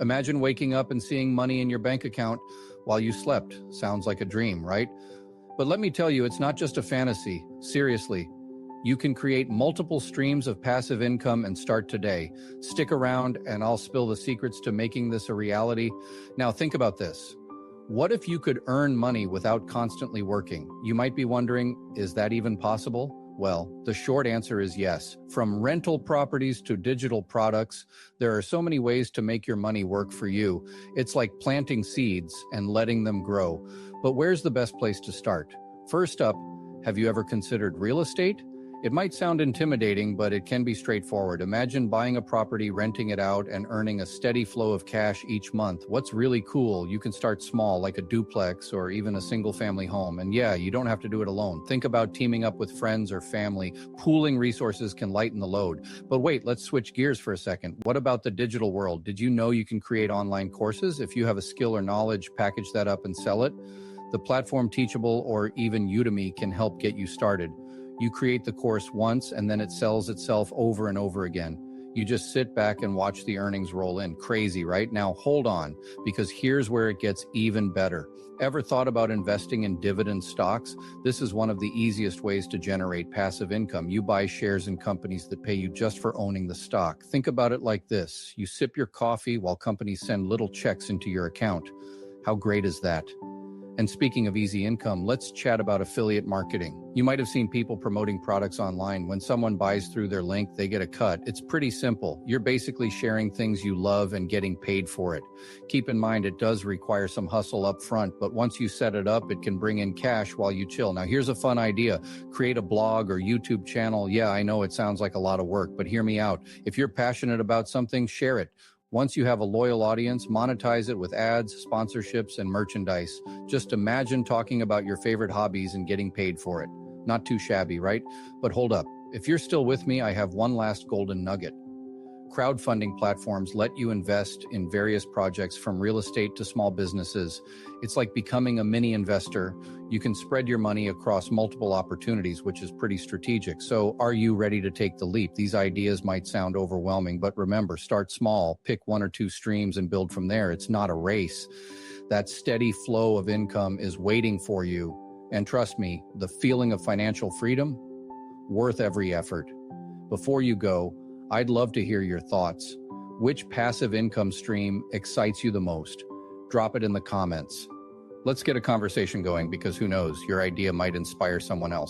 Imagine waking up and seeing money in your bank account while you slept. Sounds like a dream, right? But let me tell you, it's not just a fantasy. Seriously, you can create multiple streams of passive income and start today. Stick around and I'll spill the secrets to making this a reality. Now think about this. What if you could earn money without constantly working? You might be wondering, is that even possible? Well, the short answer is yes. From rental properties to digital products, there are so many ways to make your money work for you. It's like planting seeds and letting them grow. But where's the best place to start? First up, have you ever considered real estate? It might sound intimidating, but it can be straightforward. Imagine buying a property, renting it out, and earning a steady flow of cash each month. What's really cool, you can start small, like a duplex or even a single-family home. And yeah, you don't have to do it alone. Think about teaming up with friends or family. Pooling resources can lighten the load. But wait, let's switch gears for a second. What about the digital world? Did you know you can create online courses? If you have a skill or knowledge, package that up and sell it. The platform Teachable or even Udemy can help get you started. You create the course once and then it sells itself over and over again. You just sit back and watch the earnings roll in. Crazy, right? Now hold on, because here's where it gets even better. Ever thought about investing in dividend stocks? This is one of the easiest ways to generate passive income. You buy shares in companies that pay you just for owning the stock. Think about it like this. You sip your coffee while companies send little checks into your account. How great is that? And speaking of easy income, let's chat about affiliate marketing. You might have seen people promoting products online. When someone buys through their link, they get a cut. It's pretty simple. You're basically sharing things you love and getting paid for it. Keep in mind, it does require some hustle up front, but once you set it up, it can bring in cash while you chill. Now, here's a fun idea. Create a blog or YouTube channel. Yeah, I know it sounds like a lot of work, but hear me out. If you're passionate about something, share it. Once you have a loyal audience, monetize it with ads, sponsorships, and merchandise. Just imagine talking about your favorite hobbies and getting paid for it. Not too shabby, right? But hold up. If you're still with me, I have one last golden nugget. Crowdfunding platforms let you invest in various projects from real estate to small businesses. It's like becoming a mini investor. You can spread your money across multiple opportunities, which is pretty strategic. So are you ready to take the leap? These ideas might sound overwhelming, but remember, start small, pick one or two streams and build from there. It's not a race. That steady flow of income is waiting for you. And trust me, the feeling of financial freedom, worth every effort. Before you go, I'd love to hear your thoughts. Which passive income stream excites you the most? Drop it in the comments. Let's get a conversation going, because who knows, your idea might inspire someone else.